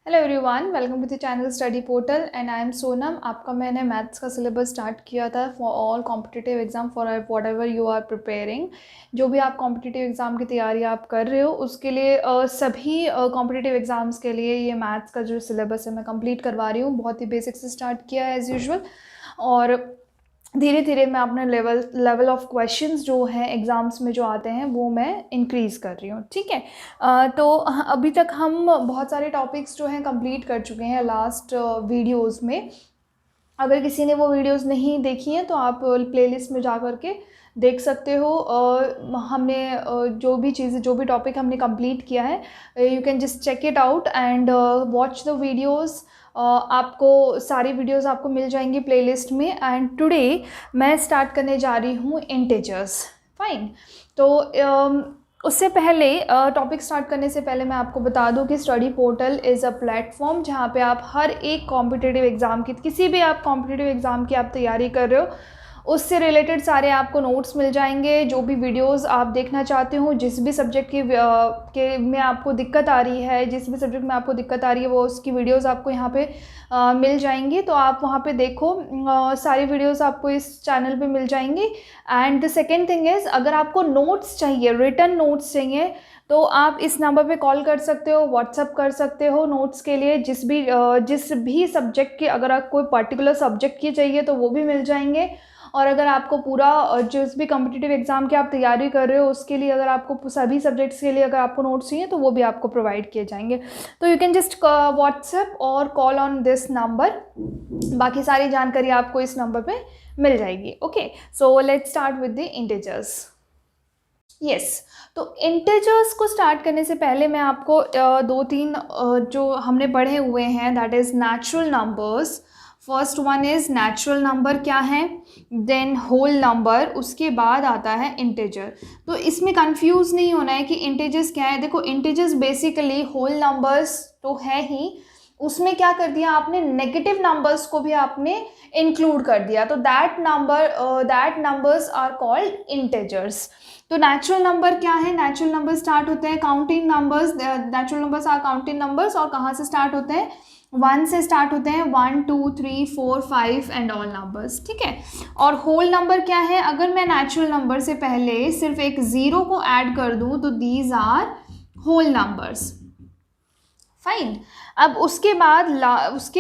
Hello everyone, welcome to the channel study portal and I am Sonam. आपका मैंने maths का syllabus start किया था for all competitive exam for whatever you are preparing. जो भी आप कॉम्पिटिटिव एग्ज़ाम की तैयारी आप कर रहे हो उसके लिए सभी कॉम्पिटिटिव एग्ज़ाम्स के लिए ये मैथ्स का जो सिलेबस है मैं कंप्लीट करवा रही हूँ। बहुत ही बेसिक से स्टार्ट किया है एज़ यूजुअल, और धीरे धीरे मैं अपने लेवल ऑफ क्वेश्चंस जो हैं एग्ज़ाम्स में जो आते हैं वो मैं इंक्रीज़ कर रही हूँ। ठीक है, तो अभी तक हम बहुत सारे टॉपिक्स जो हैं कंप्लीट कर चुके हैं लास्ट वीडियोस में। अगर किसी ने वो वीडियोस नहीं देखी हैं तो आप प्लेलिस्ट में जा कर के देख सकते हो। हमने जो भी चीज़ें, जो भी टॉपिक हमने कंप्लीट किया है, you can just check it out and watch the videos. आपको सारी वीडियोस आपको मिल जाएंगी प्लेलिस्ट में। एंड टुडे मैं स्टार्ट करने जा रही हूँ इंटीजर्स। फाइन, तो उससे पहले टॉपिक स्टार्ट करने से पहले मैं आपको बता दूं कि study portal is a platform जहां पे आप हर एक कॉम्पिटिटिव एग्ज़ाम की, किसी भी आप कॉम्पिटिटिव एग्ज़ाम की आप तैयारी कर रहे हो उससे रिलेटेड सारे आपको नोट्स मिल जाएंगे। जो भी वीडियोस आप देखना चाहते हो, जिस भी सब्जेक्ट के में आपको दिक्कत आ रही है, जिस भी सब्जेक्ट में आपको दिक्कत आ रही है वो उसकी वीडियोस आपको यहाँ पे मिल जाएंगी। तो आप वहाँ पे देखो, सारी वीडियोस आपको इस चैनल पे मिल जाएंगी। And the second thing is, अगर आपको नोट्स चाहिए, रिटन नोट्स चाहिए, तो आप इस नंबर पे कॉल कर सकते हो, व्हाट्सअप कर सकते हो नोट्स के लिए। जिस भी सब्जेक्ट की, अगर आप कोई पर्टिकुलर सब्जेक्ट की चाहिए तो वो भी मिल जाएंगे। और अगर आपको पूरा जिस भी कॉम्पिटिटिव एग्ज़ाम की आप तैयारी कर रहे हो उसके लिए, अगर आपको सभी सब्जेक्ट्स के लिए अगर आपको नोट्स चाहिए तो वो भी आपको प्रोवाइड किए जाएंगे। तो यू कैन जस्ट व्हाट्सएप और कॉल ऑन दिस नंबर। बाकी सारी जानकारी आपको इस नंबर पे मिल जाएगी। Okay, so let's start with the integers. Yes, तो इंटीजर्स को स्टार्ट करने से पहले मैं आपको दो तीन जो हमने पढ़े हुए हैं, that is natural numbers. First one is natural number क्या है, देन होल नंबर, उसके बाद आता है इंटीजर। तो इसमें कंफ्यूज नहीं होना है कि इंटीजर्स क्या है। देखो, इंटीजर्स बेसिकली होल नंबर्स तो है ही, उसमें क्या कर दिया आपने, नेगेटिव नंबर्स को भी आपने इंक्लूड कर दिया, तो that numbers are called integers. तो नेचुरल नंबर क्या है, नेचुरल नंबर स्टार्ट होते हैं counting numbers, natural numbers are counting numbers, और कहाँ से स्टार्ट होते हैं, 1 से स्टार्ट होते हैं, 1 2 3 4 5 एंड ऑल नंबर्स। ठीक है, और होल नंबर क्या है, अगर मैं नेचुरल नंबर से पहले सिर्फ एक ज़ीरो को ऐड कर दूं तो these are whole numbers. Fine, अब उसके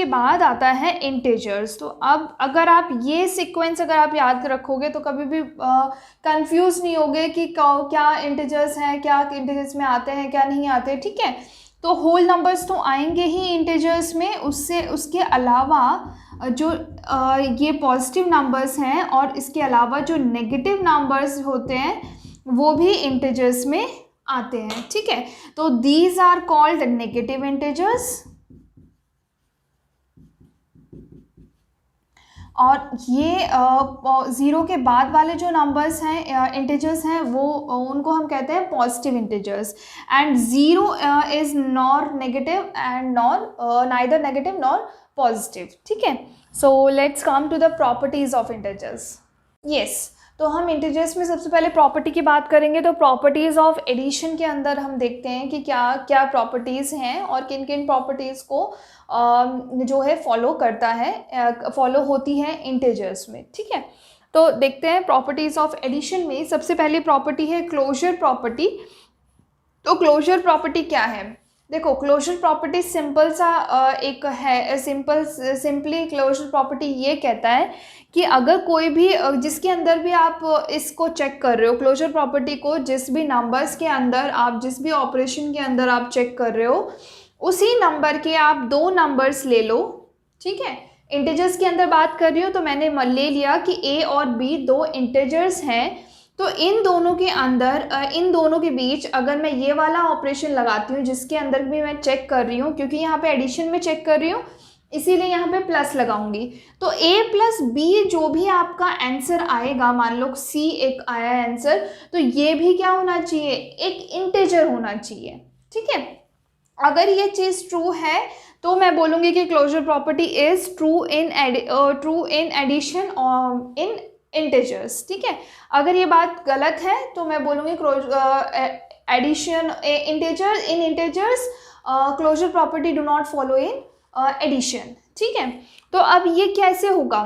बाद आता है इंटीजर्स। तो अब अगर आप ये सीक्वेंस अगर आप याद रखोगे तो कभी भी कंफ्यूज नहीं होगे कि क्या इंटीजर्स हैं, क्या इंटीजर्स में आते हैं, क्या नहीं आते। ठीक है, तो होल नंबर्स तो आएंगे ही इंटीजर्स में, उसके अलावा जो ये पॉजिटिव नंबर्स हैं और इसके अलावा जो नेगेटिव नंबर्स होते हैं वो भी इंटीजर्स में आते हैं। ठीक है, तो these are called negative integers. और ये ज़ीरो के बाद वाले जो नंबर्स हैं, इंटीजर्स हैं, वो उनको हम कहते हैं positive integers. And zero is nor negative and neither negative nor positive. ठीक है, so let's come to the properties of integers. Yes, तो हम इंटीजर्स में सबसे पहले प्रॉपर्टी की बात करेंगे। तो प्रॉपर्टीज़ ऑफ एडिशन के अंदर हम देखते हैं कि क्या क्या प्रॉपर्टीज़ हैं और किन किन प्रॉपर्टीज़ को जो है फॉलो होती है इंटीजर्स में। ठीक है, तो देखते हैं प्रॉपर्टीज़ ऑफ एडिशन में सबसे पहली प्रॉपर्टी है क्लोजर प्रॉपर्टी। तो क्लोजर प्रॉपर्टी क्या है, देखो, क्लोजर प्रॉपर्टी सिंपल सा एक है, सिंपली क्लोजर प्रॉपर्टी ये कहता है कि अगर कोई भी जिसके अंदर भी आप इसको चेक कर रहे हो, क्लोजर प्रॉपर्टी को जिस भी नंबर्स के अंदर आप, जिस भी ऑपरेशन के अंदर आप चेक कर रहे हो, उसी नंबर के आप दो नंबर्स ले लो। ठीक है, इंटीजर्स के अंदर बात कर रही हूँ तो मैंने ले लिया कि ए और बी दो इंटीजर्स हैं, तो इन दोनों के अंदर, इन दोनों के बीच अगर मैं ये वाला ऑपरेशन लगाती हूँ जिसके अंदर भी मैं चेक कर रही हूँ, क्योंकि यहाँ पे एडिशन में चेक कर रही हूँ इसीलिए यहाँ पे प्लस लगाऊंगी, तो a प्लस बी जो भी आपका आंसर आएगा, मान लो c एक आया आंसर, तो ये भी क्या होना चाहिए, एक इंटीजर होना चाहिए। ठीक है, अगर ये चीज़ ट्रू है तो मैं बोलूँगी कि closure property is true in addition in integers. ठीक है, अगर ये बात गलत है तो मैं बोलूँगी addition integers closure property do not follow in addition. ठीक है, तो अब ये कैसे होगा?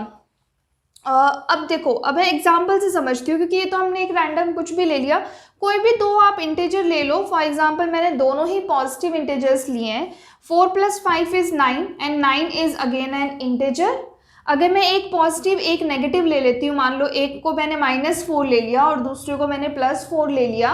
अब देखो, अब मैं एग्जाम्पल से समझती हूँ, क्योंकि ये तो हमने एक रैंडम कुछ भी ले लिया। कोई भी दो आप इंटीजर ले लो, फॉर एग्जाम्पल मैंने दोनों ही पॉजिटिव इंटीजर्स लिए हैं। 4 + 5 is 9 and 9 is again an integer. अगर मैं एक पॉजिटिव एक नेगेटिव ले लेती हूँ, मान लो एक को मैंने -4 ले लिया और दूसरे को मैंने +4 ले लिया,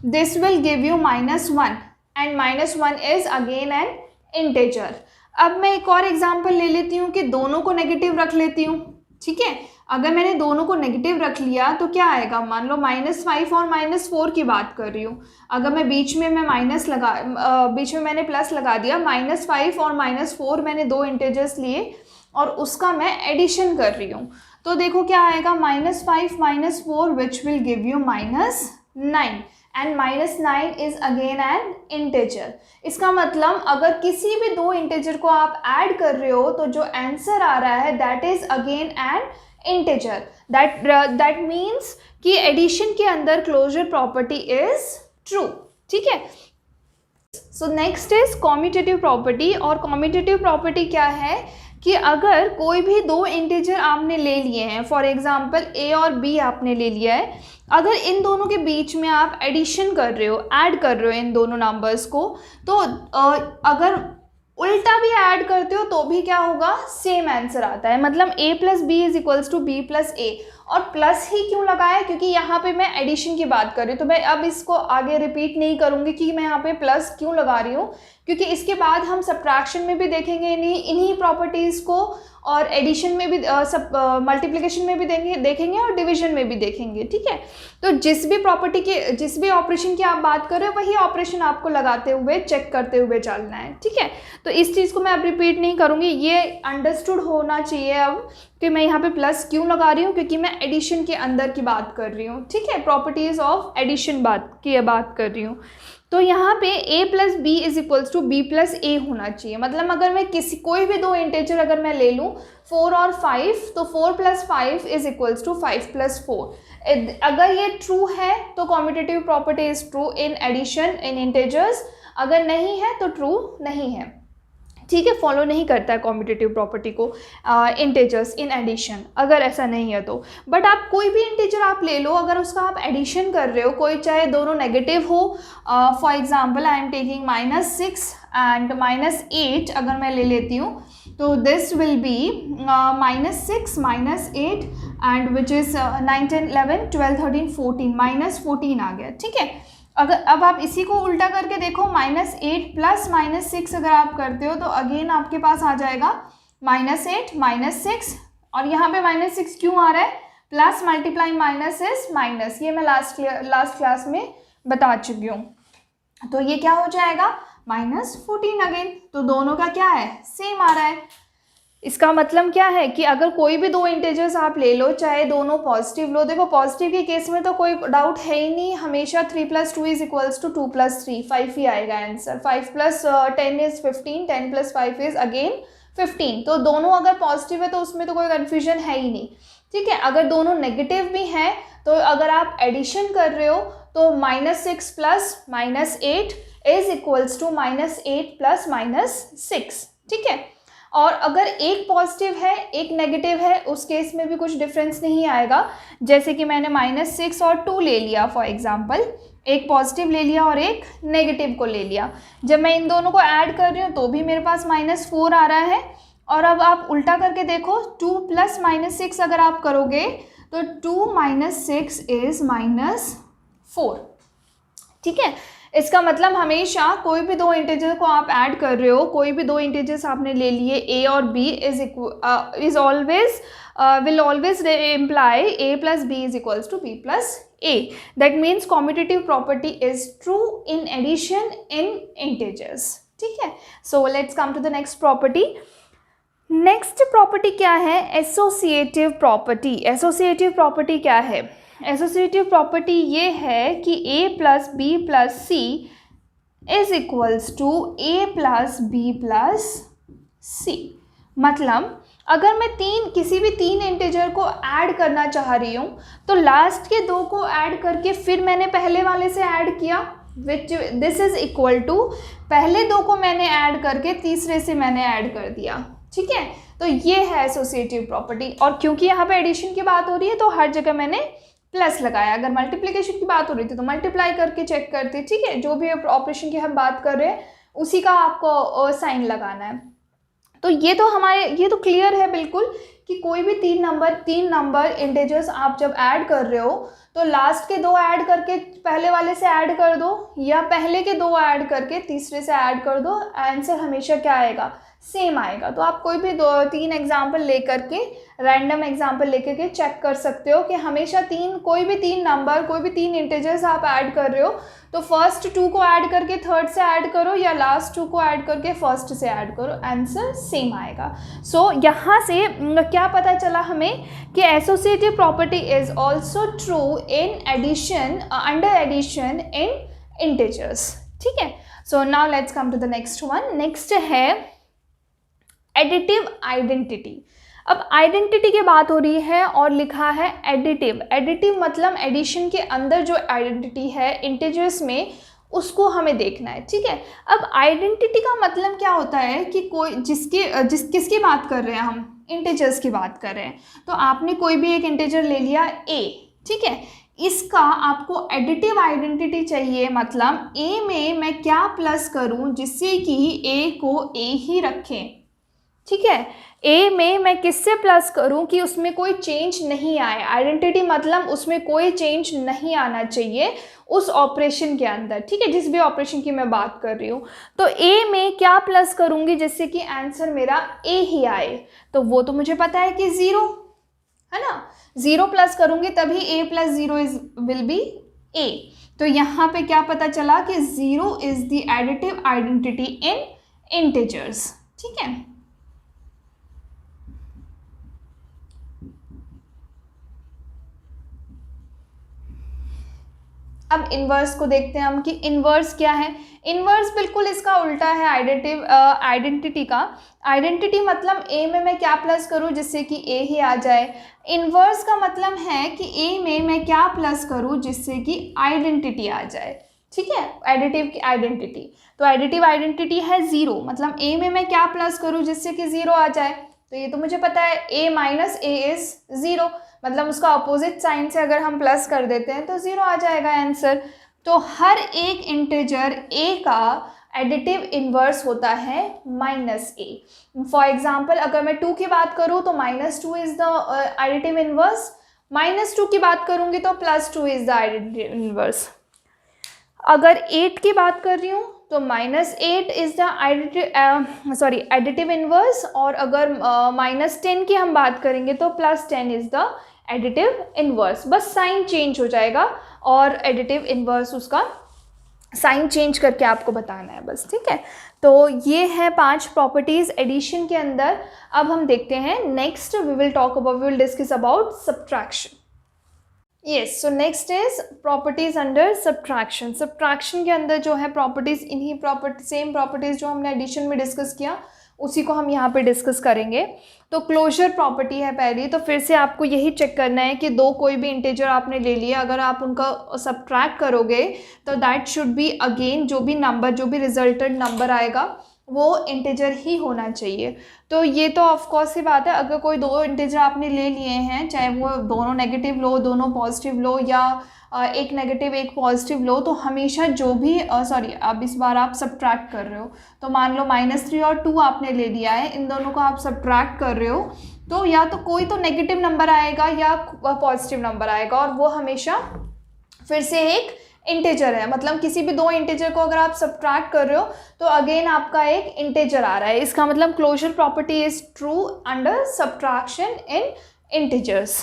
this will give you -1 and -1 is again an integer. अब मैं एक और एग्जाम्पल ले लेती हूँ कि दोनों को नेगेटिव रख लेती हूँ। ठीक है, अगर मैंने दोनों को नेगेटिव रख लिया तो क्या आएगा? मान लो -5 और -4 की बात कर रही हूँ। अगर मैं बीच में मैंने प्लस लगा दिया, -5 और -4 मैंने दो इंटीजर्स लिए और उसका मैं एडिशन कर रही हूँ, तो देखो क्या आएगा? -5 - 4 which will give you -9 and -9 is again an integer. इसका मतलब अगर किसी भी दो इंटीजर को आप ऐड कर रहे हो तो जो आंसर आ रहा है that is again an integer. That means कि एडिशन के अंदर क्लोजर प्रॉपर्टी इज ट्रू। ठीक है, सो नेक्स्ट इज कॉम्यूटेटिव प्रॉपर्टी। और कॉम्यूटेटिव प्रॉपर्टी क्या है कि अगर कोई भी दो इंटीजर आपने ले लिए हैं, फॉर एग्जांपल a और b आपने ले लिया है, अगर इन दोनों के बीच में आप एडिशन कर रहे हो, ऐड कर रहे हो इन दोनों नंबर्स को, तो अगर उल्टा भी ऐड करते हो तो भी क्या होगा? सेम आंसर आता है। मतलब a + b = b + a। और प्लस ही क्यों लगाया? क्योंकि यहाँ पे मैं एडिशन की बात कर रही हूँ, तो मैं अब इसको आगे रिपीट नहीं करूँगी कि मैं यहाँ पे प्लस क्यों लगा रही हूँ, क्योंकि इसके बाद हम सब्ट्रैक्शन में भी देखेंगे इन्हीं प्रॉपर्टीज़ को, और एडिशन में भी मल्टीप्लिकेशन में भी देखेंगे और डिवीजन में भी देखेंगे। ठीक है, तो जिस भी ऑपरेशन की आप बात कर रहे हो वही ऑपरेशन आपको लगाते हुए चेक करते हुए चलना है। ठीक है, तो इस चीज़ को मैं अब रिपीट नहीं करूँगी, ये अंडरस्टूड होना चाहिए अब कि मैं यहाँ पे प्लस क्यों लगा रही हूँ, क्योंकि मैं एडिशन के अंदर की बात कर रही हूँ। ठीक है, प्रॉपर्टीज़ ऑफ एडिशन बात कर रही हूँ। तो यहाँ पे a + b = b + a होना चाहिए। मतलब अगर मैं कोई भी दो इंटीजर अगर मैं ले लूँ 4 और 5, तो 4 + 5 = 5 + 4। अगर ये ट्रू है तो commutative property is true in addition in integers, अगर नहीं है तो ट्रू नहीं है। ठीक है, फॉलो नहीं करता है कॉम्यूटेटिव प्रॉपर्टी को इंटीजर्स इन एडिशन, अगर ऐसा नहीं है तो। बट आप कोई भी इंटीजर आप ले लो, अगर उसका आप एडिशन कर रहे हो, कोई चाहे दोनों नेगेटिव हो, for example I am taking -6 and -8 अगर मैं ले लेती हूँ, तो this will be -6 -8 and which is 9 10 11 12 13 14 -14 आ गया। ठीक है, अगर अब आप इसी को उल्टा करके देखो, -8 + -6 अगर आप करते हो तो अगेन आपके पास आ जाएगा -8 -6, और यहाँ पे -6 क्यों आ रहा है? Plus multiply minus is minus, ये मैं लास्ट क्लास में बता चुकी हूँ। तो ये क्या हो जाएगा? -14 अगेन। तो दोनों का क्या है? सेम आ रहा है। इसका मतलब क्या है कि अगर कोई भी दो इंटीजर्स आप ले लो, चाहे दोनों पॉजिटिव लो, देखो पॉजिटिव के केस में तो कोई डाउट है ही नहीं, हमेशा 3 + 2 = 2 + 3 5 ही आएगा आंसर। 5 + 10 is 15, 10 + 5 is again 15। तो दोनों अगर पॉजिटिव है तो उसमें तो कोई कन्फ्यूजन है ही नहीं। ठीक है, अगर दोनों नेगेटिव भी हैं तो अगर आप एडिशन कर रहे हो तो -6 + -8 इज इक्वल्स टू -8 + -6। ठीक है, और अगर एक पॉजिटिव है एक नेगेटिव है उस केस में भी कुछ डिफरेंस नहीं आएगा। जैसे कि मैंने -6 और 2 ले लिया, फॉर एग्जांपल एक पॉजिटिव ले लिया और एक नेगेटिव को ले लिया, जब मैं इन दोनों को ऐड कर रही हूँ तो भी मेरे पास -4 आ रहा है। और अब आप उल्टा करके देखो, 2 + -6 अगर आप करोगे तो 2 - 6 इज -4। ठीक है, इसका मतलब हमेशा कोई भी दो इंटीजर को आप ऐड कर रहे हो, कोई भी दो इंटीजर्स आपने ले लिए a और b will always imply a + b = b + a. That means commutative property is true in addition in integers. ठीक है, so let's come to the next property. Next property क्या है? Associative property. एसोसिएटिव प्रॉपर्टी क्या है? Associative property ये है कि a + b + c is equals to a + b + c। मतलब अगर मैं किसी भी तीन इंटीजर को ऐड करना चाह रही हूँ तो लास्ट के दो को ऐड करके फिर मैंने पहले वाले से ऐड किया, which this is equal to, पहले दो को मैंने ऐड करके तीसरे से मैंने ऐड कर दिया, ठीक है। तो ये है एसोसिएटिव प्रॉपर्टी। और क्योंकि यहाँ पे एडिशन की बात हो रही है तो हर जगह मैंने प्लस लगाया, अगर मल्टीप्लिकेशन की बात हो रही थी तो मल्टीप्लाई करके चेक करते, ठीक है। जो भी ऑपरेशन की हम बात कर रहे हैं उसी का आपको साइन लगाना है। तो ये तो हमारे, ये तो क्लियर है बिल्कुल कि कोई भी तीन नंबर इंटीजर्स आप जब ऐड कर रहे हो तो लास्ट के दो ऐड करके पहले वाले से ऐड कर दो, या पहले के दो ऐड करके तीसरे से ऐड कर दो, आंसर हमेशा क्या आएगा, सेम आएगा। तो आप कोई भी दो तीन एग्जाम्पल लेकर के, रैंडम एग्जाम्पल लेकर के चेक कर सकते हो कि हमेशा कोई भी तीन इंटीजर्स आप ऐड कर रहे हो तो फर्स्ट टू को ऐड करके थर्ड से ऐड करो या लास्ट टू को ऐड करके फर्स्ट से ऐड करो, आंसर सेम आएगा। सो यहाँ से क्या पता चला हमें कि associative property is also true in addition, under addition in integers, ठीक है। So now let's come to the next one. Next है एडिटिव आइडेंटिटी। अब आइडेंटिटी की बात हो रही है और लिखा है एडिटिव। एडिटिव मतलब एडिशन के अंदर जो आइडेंटिटी है इंटीजर्स में उसको हमें देखना है, ठीक है। अब आइडेंटिटी का मतलब क्या होता है कि कोई किसकी बात कर रहे हैं हम, इंटीजर्स की बात कर रहे हैं। तो आपने कोई भी एक इंटीजर ले लिया a, ठीक है, इसका आपको एडिटिव आइडेंटिटी चाहिए, मतलब a में मैं क्या प्लस करूं जिससे कि a को a ही रखें, ठीक है। ए में मैं किससे प्लस करूं कि उसमें कोई चेंज नहीं आए, आइडेंटिटी मतलब उसमें कोई चेंज नहीं आना चाहिए उस ऑपरेशन के अंदर, ठीक है, जिस भी ऑपरेशन की मैं बात कर रही हूँ। तो ए में क्या प्लस करूंगी जिससे कि आंसर मेरा ए ही आए, तो वो तो मुझे पता है कि 0 है ना, 0 प्लस करूंगी तभी a plus 0 will be a। तो यहाँ पे क्या पता चला कि 0 is the additive identity in integers, ठीक है। अब इन्वर्स को देखते हैं हम कि इन्वर्स क्या है। इन्वर्स बिल्कुल इसका उल्टा है आइडेंटिटी का। आइडेंटिटी मतलब ए में मैं क्या प्लस करूं जिससे कि ए ही आ जाए। इन्वर्स का मतलब है कि ए में मैं क्या प्लस करूं जिससे कि आइडेंटिटी आ जाए, ठीक है, एडिटिव की आइडेंटिटी। तो एडिटिव आइडेंटिटी है 0, मतलब ए में मैं क्या प्लस करूं जिससे कि 0 आ जाए। तो ये तो मुझे पता है a माइनस ए इज 0, मतलब उसका अपोजिट साइन से अगर हम प्लस कर देते हैं तो 0 आ जाएगा आंसर। तो हर एक इंटीजर a का एडिटिव इन्वर्स होता है -a। फॉर एग्जाम्पल अगर मैं 2 की बात करूँ तो -2 इज द एडिटिव इन्वर्स, -2 की बात करूँगी तो +2 इज द एडिटिव इन्वर्स। अगर 8 की बात कर रही हूँ तो -8 इज द एडिटिव इन्वर्स, और अगर -10 की हम बात करेंगे तो +10 इज द एडिटिव इन्वर्स। बस साइन चेंज हो जाएगा और एडिटिव इन्वर्स उसका साइन चेंज करके आपको बताना है बस, ठीक है। तो ये है 5 प्रॉपर्टीज एडिशन के अंदर। अब हम देखते हैं next, we will discuss about subtraction. Yes, so next is properties under subtraction. Subtraction के अंदर जो है प्रॉपर्टीज, इन्हीं सेम प्रॉपर्टीज जो हमने एडिशन में डिस्कस किया उसी को हम यहाँ पे डिस्कस करेंगे। तो क्लोजर प्रॉपर्टी है पहली, तो फिर से आपको यही चेक करना है कि दो कोई भी इंटीजर आपने ले लिया, अगर आप उनका सब्ट्रैक्ट करोगे तो दैट शुड बी अगेन जो भी रिजल्टेड नंबर आएगा वो इंटीजर ही होना चाहिए। तो ये तो ऑफकोर्स ही बात है, अगर कोई दो इंटीजर आपने ले लिए हैं, चाहे वो दोनों नेगेटिव लो दोनों पॉजिटिव लो या एक नेगेटिव एक पॉजिटिव लो, तो हमेशा जो भी अब इस बार आप सब्ट्रैक्ट कर रहे हो तो मान लो -3 और 2 आपने ले लिया है, इन दोनों को आप सब्ट्रैक्ट कर रहे हो तो या तो कोई तो नेगेटिव नंबर आएगा या पॉजिटिव नंबर आएगा, और वो हमेशा फिर से एक इंटीजर है। मतलब किसी भी दो इंटीजर को अगर आप सब्ट्रैक्ट कर रहे हो तो अगेन आपका एक इंटीजर आ रहा है। इसका मतलब closure property is true under subtraction in integers.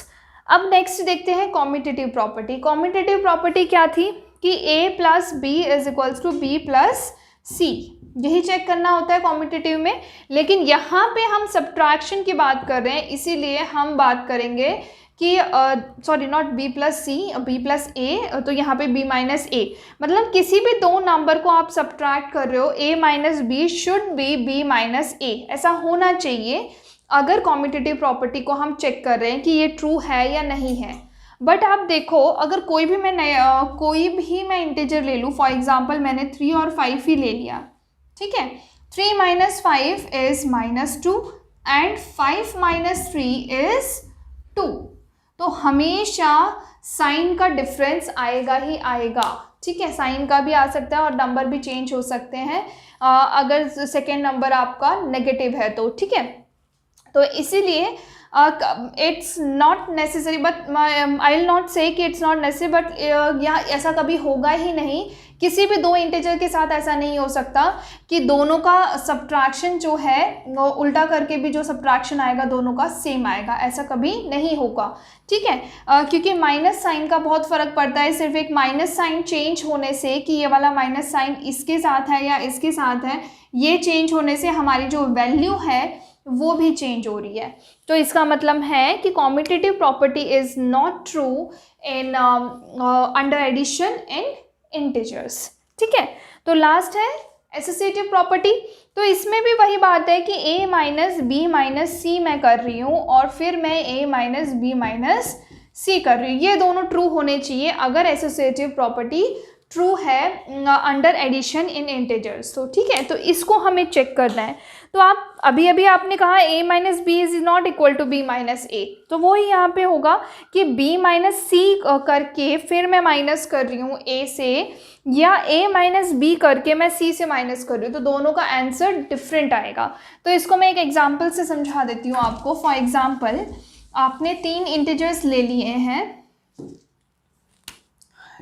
अब नेक्स्ट देखते हैं कॉम्यूटेटिव प्रॉपर्टी। कॉम्यूटेटिव प्रॉपर्टी क्या थी कि a plus B is equals to B plus C, यही चेक करना होता है कॉम्यूटेटिव में। लेकिन यहाँ पे हम सब्ट्रैक्शन की बात कर रहे हैं, इसीलिए हम बात करेंगे कि not b plus C, b plus A, तो यहाँ पे b माइनस ए। मतलब किसी भी दो नंबर को आप सब्ट्रैक्ट कर रहे हो, a minus B should be b minus A, ऐसा होना चाहिए अगर कॉम्यूटेटिव प्रॉपर्टी को हम चेक कर रहे हैं कि ये ट्रू है या नहीं है। बट आप देखो अगर कोई भी मैं इंटीजर ले लूँ, फॉर एग्जांपल मैंने 3 और 5 ही ले लिया, ठीक है, 3 - 5 इज -2 एंड 5 - 3 इज 2, तो हमेशा साइन का डिफरेंस आएगा ही आएगा, ठीक है, साइन का भी आ सकता है और नंबर भी चेंज हो सकते हैं अगर सेकेंड नंबर आपका नेगेटिव है तो, ठीक है। तो इसीलिए it's not necessary, but I will not से कि इट्स नॉट नेसेसरी, बट यहाँ ऐसा कभी होगा ही नहीं, किसी भी दो इंटीजर के साथ ऐसा नहीं हो सकता कि दोनों का सब्ट्रैक्शन जो है वो उल्टा करके भी जो सब्ट्रैक्शन आएगा दोनों का सेम आएगा, ऐसा कभी नहीं होगा, ठीक है। क्योंकि माइनस साइन का बहुत फ़र्क पड़ता है, सिर्फ एक माइनस साइन चेंज होने से कि ये वाला माइनस साइन इसके साथ है या इसके साथ है, ये चेंज होने से हमारी जो वैल्यू है वो भी चेंज हो रही है। तो इसका मतलब है कि commutative property is not true in under addition in integers, ठीक है। तो लास्ट है एसोसिएटिव प्रॉपर्टी। तो इसमें भी वही बात है कि a - b - c मैं कर रही हूँ और फिर मैं a - b - c कर रही हूँ, ये दोनों ट्रू होने चाहिए अगर एसोसिएटिव प्रॉपर्टी ट्रू है अंडर एडिशन इन इंटीजर्स, तो ठीक है। तो इसको हमें चेक करना है। तो आप अभी आपने कहा a - b is not equal to b - a, तो वो ही यहाँ पे होगा कि b - c करके फिर मैं माइनस कर रही हूँ a से, या a - b करके मैं c से माइनस कर रही हूँ, तो दोनों का आंसर डिफरेंट आएगा। तो इसको मैं एक एग्जाम्पल से समझा देती हूँ आपको। फॉर एग्जाम्पल आपने 3 इंटीजर्स ले लिए हैं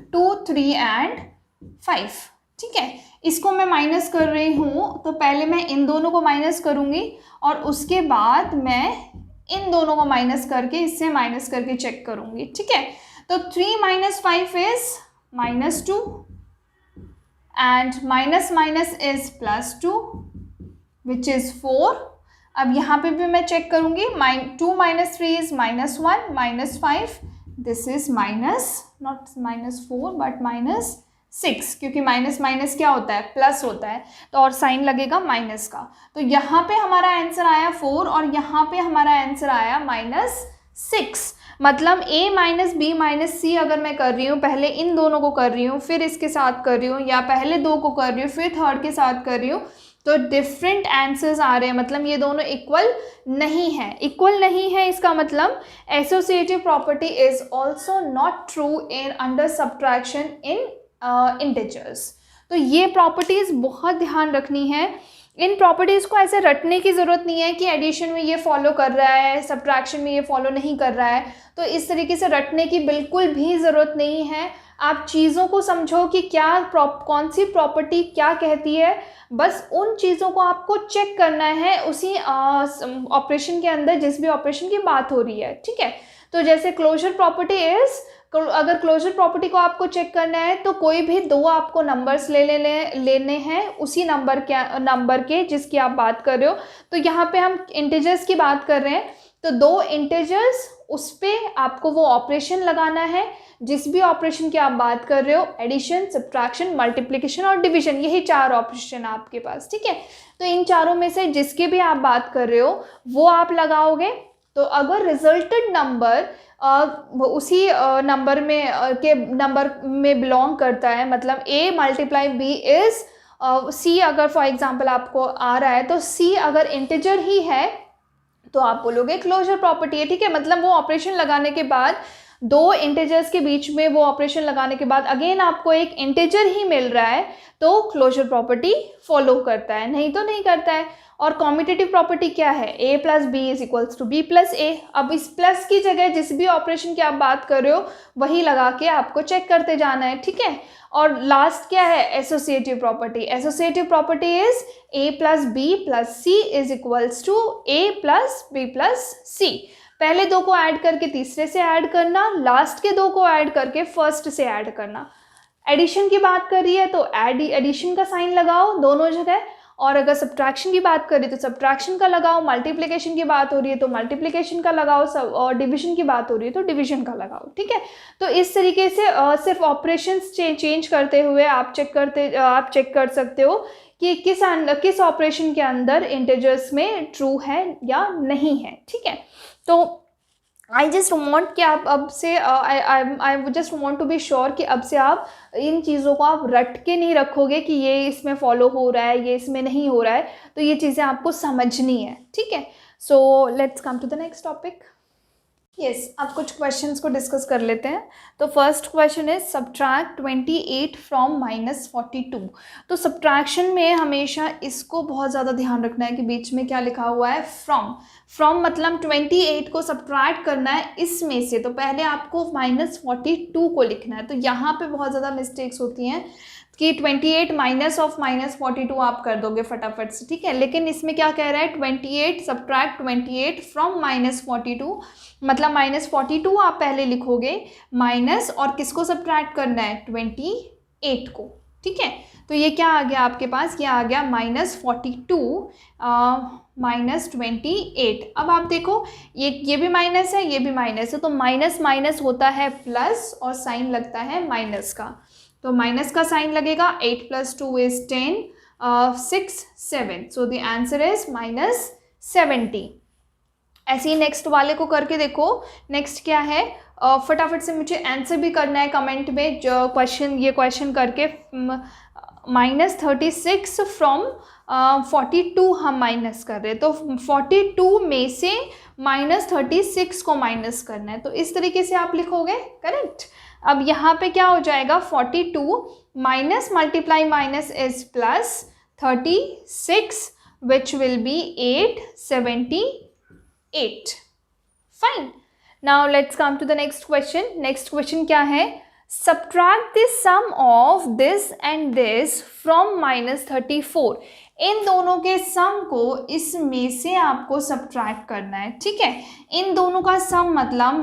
2, 3 एंड 5, ठीक है। इसको मैं माइनस कर रही हूँ, तो पहले मैं इन दोनों को माइनस करूँगी और उसके बाद मैं इन दोनों को माइनस करके इससे माइनस करके चेक करूँगी, ठीक है। तो 3 - 5 is -2 and minus minus is +2 which is 4। अब यहाँ पे भी मैं चेक करूँगी, 2 - 3 is -1 -5, this is not -4 but -6, क्योंकि माइनस माइनस क्या होता है, प्लस होता है, तो और साइन लगेगा माइनस का। तो यहाँ पे हमारा आंसर आया 4 और यहाँ पे हमारा आंसर आया -6। मतलब a - b - c अगर मैं कर रही हूँ, पहले इन दोनों को कर रही हूँ फिर इसके साथ कर रही हूँ, या पहले 2 को कर रही हूँ फिर थर्ड के साथ कर रही हूँ, तो डिफरेंट आंसर्स आ रहे हैं, मतलब ये दोनों इक्वल नहीं है। इक्वल नहीं है इसका मतलब associative property is also not true in under subtraction in integers. तो ये प्रॉपर्टीज़ बहुत ध्यान रखनी है। इन प्रॉपर्टीज़ को ऐसे रटने की ज़रूरत नहीं है कि एडिशन में ये फॉलो कर रहा है, सब्ट्रैक्शन में ये फॉलो नहीं कर रहा है, तो इस तरीके से रटने की बिल्कुल भी ज़रूरत नहीं है। आप चीज़ों को समझो कि क्या कौन सी प्रॉपर्टी क्या कहती है, बस उन चीज़ों को आपको चेक करना है उसी ऑपरेशन के अंदर, जिस भी ऑपरेशन की बात हो रही है, ठीक है। तो जैसे क्लोजर प्रॉपर्टी इज़, अगर क्लोजर प्रॉपर्टी को आपको चेक करना है तो कोई भी 2 आपको नंबर्स लेने हैं उसी नंबर के जिसकी आप बात कर रहे हो। तो यहाँ पे हम इंटीजर्स की बात कर रहे हैं, तो 2 इंटीजर्स, उस पर आपको वो ऑपरेशन लगाना है जिस भी ऑपरेशन की आप बात कर रहे हो, एडिशन, सब्ट्रैक्शन, मल्टीप्लिकेशन और डिवीजन, यही 4 ऑपरेशन आपके पास, ठीक है। तो इन चारों में से जिसकी भी आप बात कर रहे हो वो आप लगाओगे। तो अगर रिजल्टेड नंबर उसी नंबर में बिलोंग करता है, मतलब a × b इज c, अगर फॉर एग्जांपल आपको आ रहा है तो c अगर इंटीजर ही है तो आप बोलोगे क्लोजर प्रॉपर्टी है, ठीक है। मतलब वो ऑपरेशन लगाने के बाद 2 इंटीजर्स के बीच में वो ऑपरेशन लगाने के बाद अगेन आपको एक इंटीजर ही मिल रहा है तो क्लोजर प्रॉपर्टी फॉलो करता है, नहीं तो नहीं करता है। और कॉम्यूटेटिव प्रॉपर्टी क्या है, a + b = b + a। अब इस प्लस की जगह जिस भी ऑपरेशन की आप बात कर रहे हो वही लगा के आपको चेक करते जाना है, ठीक है। और लास्ट क्या है, associative property. Associative property is a + b + c = a + b + c। पहले 2 को ऐड करके तीसरे से ऐड करना, लास्ट के 2 को ऐड करके फर्स्ट से ऐड करना। एडिशन की बात कर रही है तो एडिशन का साइन लगाओ दोनों जगह, और अगर सब्ट्रैक्शन की बात करें तो सब्ट्रैक्शन का लगाओ, मल्टीप्लिकेशन की बात हो रही है तो मल्टीप्लिकेशन का लगाओ, और डिवीजन की बात हो रही है तो डिवीजन का लगाओ, ठीक है। तो इस तरीके से सिर्फ ऑपरेशंस चेंज करते हुए आप चेक कर सकते हो कि किस ऑपरेशन के अंदर इंटीजर्स में ट्रू है या नहीं है, ठीक है। तो आई जस्ट वॉन्ट कि आप अब से I just want to be sure कि अब से आप इन चीज़ों को आप रट के नहीं रखोगे कि ये इसमें फॉलो हो रहा है, ये इसमें नहीं हो रहा है, तो ये चीज़ें आपको समझनी है, ठीक है। So let's come to the next topic. Yes, अब कुछ क्वेश्चंस को डिस्कस कर लेते हैं। तो first question is subtract 28 from -42। तो सब्ट्रैक्शन में हमेशा इसको बहुत ज़्यादा ध्यान रखना है कि बीच में क्या लिखा हुआ है, फ्रॉम। फ्रॉम मतलब 28 को सब्ट्रैक्ट करना है इसमें से, तो पहले आपको -42 को लिखना है। तो यहाँ पे बहुत ज़्यादा मिस्टेक्स होती हैं कि 28 माइनस ऑफ -42 आप कर दोगे फटाफट से, ठीक है। लेकिन इसमें क्या कह रहा है, 28 सब्ट्रैक्ट 28 फ्रॉम -42, मतलब -42 आप पहले लिखोगे माइनस, और किसको सब्ट्रैक्ट करना है, 28 को, ठीक है। तो ये क्या आ गया आपके पास, ये आ गया -42 -28। अब आप देखो ये भी माइनस है, ये भी माइनस है, तो माइनस माइनस होता है प्लस और साइन लगता है माइनस का, तो माइनस का साइन लगेगा। 8 + 2 is 10, 6 7, so the answer is -70। ऐसे ही नेक्स्ट वाले को करके देखो, नेक्स्ट क्या है, फटाफट से मुझे आंसर भी करना है कमेंट में जो क्वेश्चन, ये क्वेश्चन करके। -36 फ्रॉम 42 हम माइनस कर रहे हैं, तो 42 में से -36 को माइनस करना है, तो इस तरीके से आप लिखोगे, करेक्ट। अब यहाँ पे क्या हो जाएगा, 42 minus multiply minus is plus 36 which will be 878। Fine, now let's come to the next question. Next question क्या है, subtract the sum of this and this from -34। इन दोनों के सम को इसमें से आपको सब्ट्रैक्ट करना है, ठीक है। इन दोनों का सम मतलब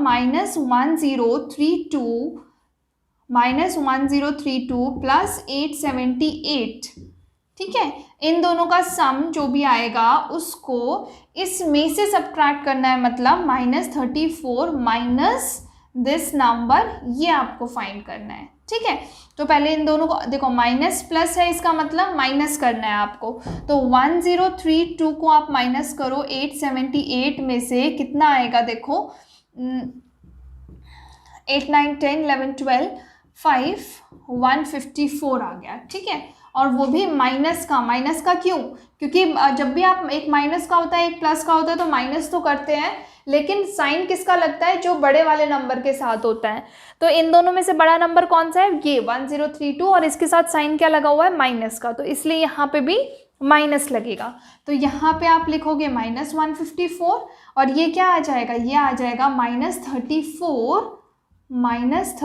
-1032 प्लस 878, ठीक है। इन दोनों का सम जो भी आएगा उसको इसमें से सब्ट्रैक्ट करना है, मतलब -34 माइनस दिस नंबर, ये आपको फाइंड करना है, ठीक है। तो पहले इन दोनों को देखो, माइनस प्लस है, इसका मतलब माइनस करना है आपको। तो 1032 को आप माइनस करो 878 में से, कितना आएगा देखो, 8 9 10 11 12 5 154 आ गया, ठीक है। और वो भी माइनस का क्यों, क्योंकि जब भी आप एक माइनस का होता है एक प्लस का होता है तो माइनस तो करते हैं, लेकिन साइन किसका लगता है, जो बड़े वाले नंबर के साथ होता है। तो इन दोनों में से बड़ा नंबर कौन सा है, ये 1032, और इसके साथ साइन क्या लगा हुआ है, माइनस का, तो इसलिए यहाँ पे भी माइनस लगेगा। तो यहाँ पे आप लिखोगे -154, और ये क्या आ जाएगा, ये आ जाएगा -34 माइनस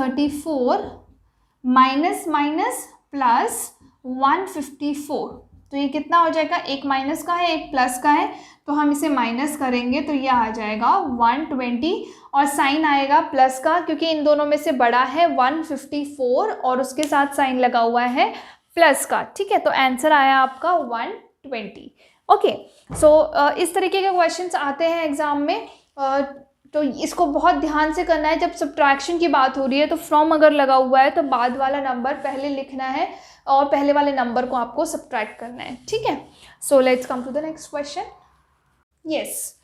माइनस प्लस 154। तो ये कितना हो जाएगा, एक माइनस का है एक प्लस का है, तो हम इसे माइनस करेंगे तो ये आ जाएगा 120, और साइन आएगा प्लस का, क्योंकि इन दोनों में से बड़ा है 154 और उसके साथ साइन लगा हुआ है प्लस का, ठीक है। तो आंसर आया आपका 120। ओके, सो इस तरीके के क्वेश्चंस आते हैं एग्जाम में। तो इसको बहुत ध्यान से करना है, जब सब्ट्रैक्शन की बात हो रही है तो फ्रॉम अगर लगा हुआ है तो बाद वाला नंबर पहले लिखना है और पहले वाले नंबर को आपको सब्ट्रैक्ट करना है, ठीक है। So let's come to the next question. Yes,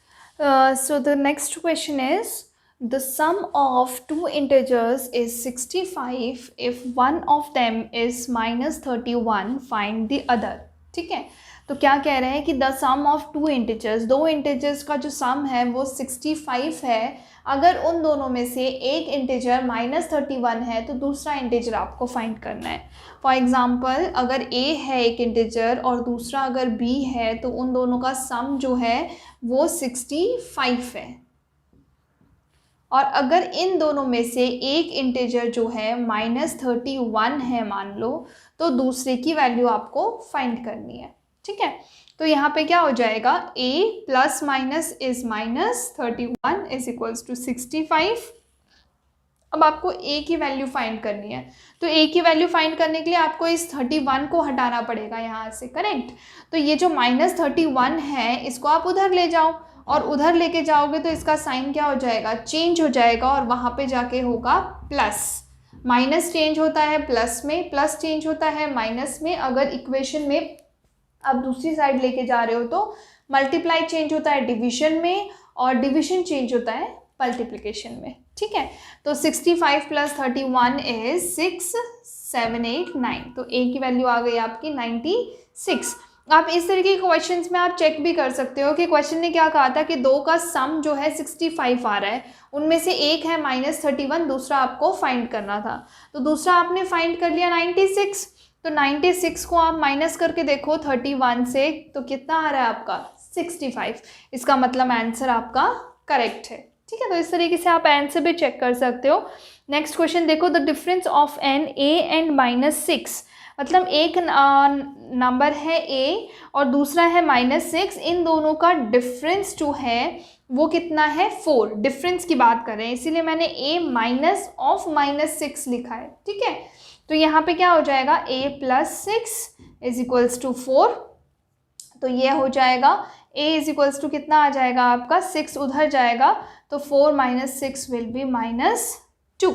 so the next question is the sum of two integers is 65 if one of them is -31, find the other, ठीक है। तो क्या कह रहे हैं कि the sum of two integers, दो इंटीजर्स का जो सम है वो 65 है, अगर उन दोनों में से एक इंटीजर -31 है तो दूसरा इंटीजर आपको फाइंड करना है। फॉर एग्जांपल, अगर a है एक इंटीजर और दूसरा अगर b है, तो उन दोनों का सम जो है वो 65 है, और अगर इन दोनों में से एक इंटीजर जो है -31 है मान लो, तो दूसरे की वैल्यू आपको फाइंड करनी है, ठीक है। तो यहाँ पे क्या हो जाएगा, a plus minus is -31 is equals to 65। अब आपको a की वैल्यू फाइंड करनी है, तो a की वैल्यू फाइंड करने के लिए आपको इस 31 को हटाना पड़ेगा यहाँ से, करेक्ट। तो ये जो -31 है इसको आप उधर ले जाओ, और उधर लेके जाओगे तो इसका साइन क्या हो जाएगा, चेंज हो जाएगा, और वहाँ पे जाके होगा प्लस। माइनस चेंज होता है प्लस में, प्लस चेंज होता है माइनस में। अगर इक्वेशन में आप दूसरी साइड लेके जा रहे हो तो मल्टीप्लाई चेंज होता है डिवीजन में, और डिवीजन चेंज होता है मल्टीप्लिकेशन में, ठीक है। तो 65 + 31 इज 6, 7, 8, 9, तो ए की वैल्यू आ गई आपकी 96। आप इस तरीके के क्वेश्चंस में आप चेक भी कर सकते हो कि क्वेश्चन ने क्या कहा था कि दो का सम जो है 65 आ रहा है, उनमें से एक है -31, दूसरा आपको फाइंड करना था। तो दूसरा आपने फाइंड कर लिया 96, तो 96 को आप माइनस करके देखो 31 से, तो कितना आ रहा है आपका 65। इसका मतलब आंसर आपका करेक्ट है, ठीक है। तो इस तरीके से आप आंसर भी चेक कर सकते हो। नेक्स्ट क्वेश्चन देखो, the difference of an A and -6, मतलब एक नंबर है ए और दूसरा है -6, इन दोनों का डिफरेंस जो है वो कितना है 4। डिफरेंस की बात कर रहे हैं, इसीलिए मैंने a माइनस ऑफ -6 लिखा है, ठीक है। तो यहाँ पे क्या हो जाएगा, a + 6 = 4, तो ये हो जाएगा a = कितना आ जाएगा आपका 6 उधर जाएगा, तो 4 - 6 विल बी -2,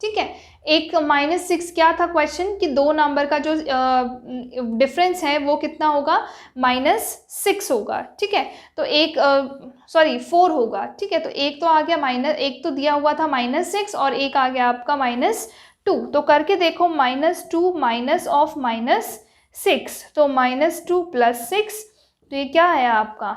ठीक है। एक -6 क्या था क्वेश्चन कि दो नंबर का जो डिफरेंस है वो कितना होगा, -6 होगा, ठीक है। तो एक 4 होगा, ठीक है। तो एक तो आ गया एक तो दिया हुआ था -6 और एक आ गया आपका -2, तो करके देखो -2 माइनस ऑफ -6, तो -2 + 6, तो ये क्या है आपका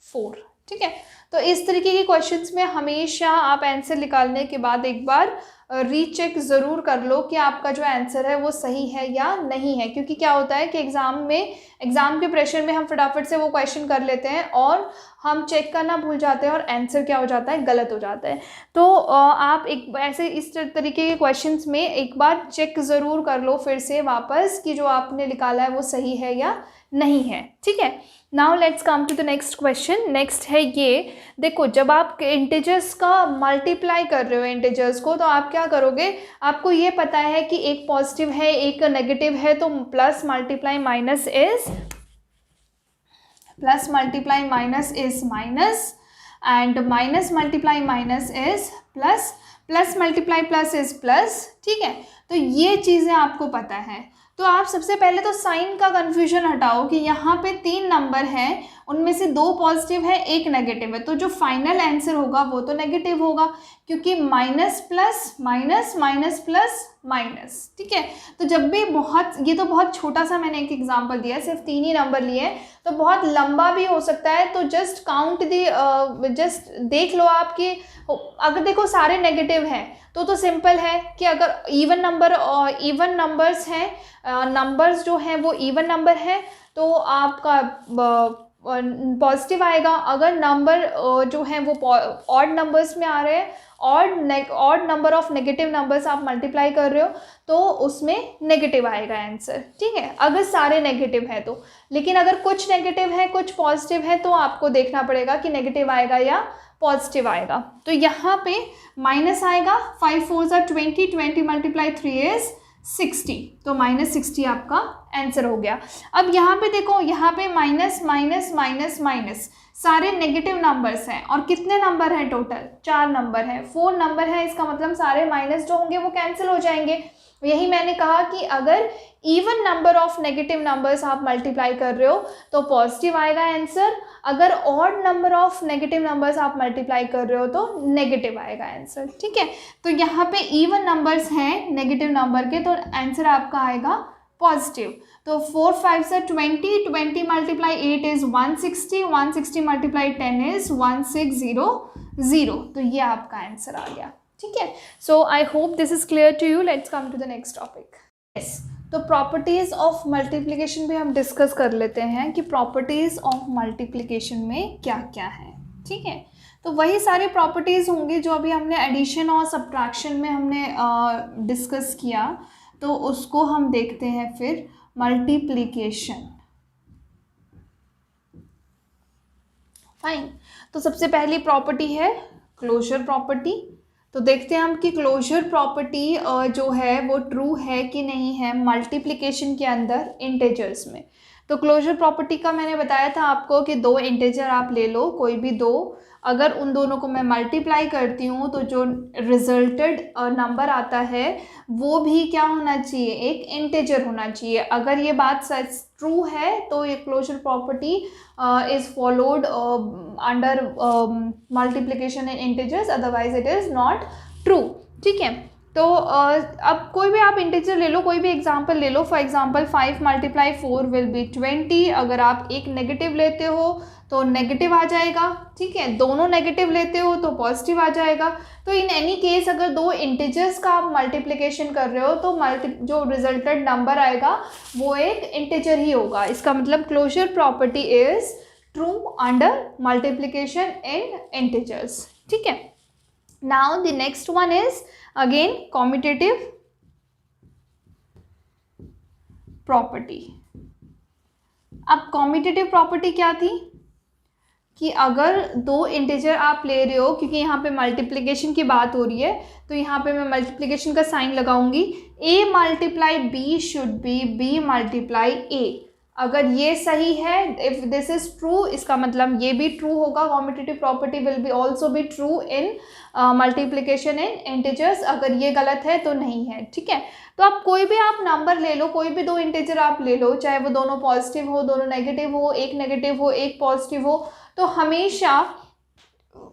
4, ठीक है। तो इस तरीके के क्वेश्चंस में हमेशा आप आंसर निकालने के बाद एक बार रीचेक ज़रूर कर लो कि आपका जो आंसर है वो सही है या नहीं है, क्योंकि क्या होता है कि एग्ज़ाम के प्रेशर में हम फटाफट से वो क्वेश्चन कर लेते हैं और हम चेक करना भूल जाते हैं और आंसर क्या हो जाता है, गलत हो जाता है। तो आप एक ऐसे इस तरीके के क्वेश्चंस में एक बार चेक ज़रूर कर लो फिर से वापस कि जो आपने निकाला है वो सही है या नहीं है, ठीक है। Now let's come to the next question. Next है ये, देखो जब आप इंटीजर्स का मल्टीप्लाई कर रहे हो इंटीजर्स को, तो आप क्या करोगे, आपको ये पता है कि एक पॉजिटिव है एक नेगेटिव है, तो plus multiply minus is minus and minus multiply minus is plus, plus multiply plus is plus, ठीक है। तो ये चीज़ें आपको पता है, तो आप सबसे पहले तो साइन का कन्फ्यूजन हटाओ कि यहाँ पे 3 नंबर हैं, उनमें से 2 पॉजिटिव है एक नेगेटिव है, तो जो फाइनल आंसर होगा वो तो नेगेटिव होगा, क्योंकि minus plus minus minus plus minus, ठीक है। तो जब भी ये तो बहुत छोटा सा मैंने एक एग्जांपल दिया है, सिर्फ 3 ही नंबर लिए, तो बहुत लंबा भी हो सकता है, तो जस्ट जस्ट देख लो आप कि अगर देखो सारे नेगेटिव हैं तो सिंपल है कि अगर इवन नंबर्स हैं, नंबर्स जो हैं वो इवन नंबर है तो आपका पॉजिटिव आएगा। अगर नंबर जो हैं वो ऑड नंबर्स में आ रहे हैं, odd number of negative numbers आप मल्टीप्लाई कर रहे हो तो उसमें नेगेटिव आएगा आंसर, ठीक है, अगर सारे नेगेटिव है तो। लेकिन अगर कुछ नेगेटिव है कुछ पॉजिटिव है तो आपको देखना पड़ेगा कि नेगेटिव आएगा या पॉजिटिव आएगा। तो यहाँ पे माइनस आएगा, 5 4 20, 20 × 3 इज 60, तो -60 आपका आंसर हो गया। अब यहाँ पे देखो, यहाँ पे माइनस माइनस माइनस माइनस सारे नेगेटिव नंबर्स हैं, और कितने नंबर हैं टोटल, 4 नंबर हैं, 4 नंबर हैं, इसका मतलब सारे माइनस जो होंगे वो कैंसिल हो जाएंगे। यही मैंने कहा कि अगर even number of negative numbers आप मल्टीप्लाई कर रहे हो तो पॉजिटिव आएगा आंसर, अगर odd number of negative numbers आप मल्टीप्लाई कर रहे हो तो नेगेटिव आएगा आंसर, ठीक है। तो यहाँ पे इवन नंबर्स हैं नेगेटिव नंबर के, तो आंसर आपका आएगा पॉजिटिव। तो 4 5 20, 20 × 8 इज 160, 160 × 10 इज 1600, तो ये आपका आंसर आ गया, ठीक है। So I hope this is clear to you. Let's come to the next topic. Yes, तो प्रॉपर्टीज़ ऑफ मल्टीप्लिकेशन भी हम डिस्कस कर लेते हैं कि प्रॉपर्टीज़ ऑफ मल्टीप्लिकेशन में क्या क्या है, ठीक है। तो वही सारी प्रॉपर्टीज़ होंगी जो अभी हमने एडिशन और सब्ट्रैक्शन में हमने डिस्कस किया, तो उसको हम देखते हैं फिर मल्टीप्लिकेशन। फाइन, तो सबसे पहली प्रॉपर्टी है क्लोजर प्रॉपर्टी। तो देखते हैं हम कि क्लोजर प्रॉपर्टी जो है वो ट्रू है कि नहीं है मल्टीप्लिकेशन के अंदर इंटीजर्स में। तो क्लोजर प्रॉपर्टी का मैंने बताया था आपको कि दो इंटीजर आप ले लो, कोई भी दो, अगर उन दोनों को मैं मल्टीप्लाई करती हूँ तो जो रिजल्टेड नंबर आता है वो भी क्या होना चाहिए, एक इंटीजर होना चाहिए। अगर ये बात सच ट्रू है तो ये closure property is followed under multiplication in integers, otherwise it is not true. ठीक है, तो अब कोई भी आप इंटीजर ले लो, कोई भी एग्जांपल ले लो। For example 5 × 4 will be 20। अगर आप एक नेगेटिव लेते हो तो नेगेटिव आ जाएगा, ठीक है, दोनों नेगेटिव लेते हो तो पॉजिटिव आ जाएगा। तो इन एनी केस अगर दो इंटीजर्स का आप मल्टीप्लिकेशन कर रहे हो तो जो रिजल्टेड नंबर आएगा वो एक इंटीजर ही होगा। इसका मतलब closure property is true under multiplication in integers. ठीक है, now the next one is again commutative property. अब कॉम्यूटेटिव प्रॉपर्टी क्या थी कि अगर दो इंटीजर आप ले रहे हो, क्योंकि यहाँ पे मल्टीप्लिकेशन की बात हो रही है तो यहाँ पे मैं मल्टीप्लिकेशन का साइन लगाऊंगी, a multiply b should be b multiply a। अगर ये सही है, इफ दिस इज ट्रू, इसका मतलब ये भी ट्रू होगा, commutative property will be also be true in multiplication in integers. अगर ये गलत है तो नहीं है। ठीक है, तो आप कोई भी आप नंबर ले लो, कोई भी दो इंटीजर आप ले लो, चाहे वो दोनों पॉजिटिव हो, दोनों नेगेटिव हो, एक नेगेटिव हो, एक पॉजिटिव हो, तो हमेशा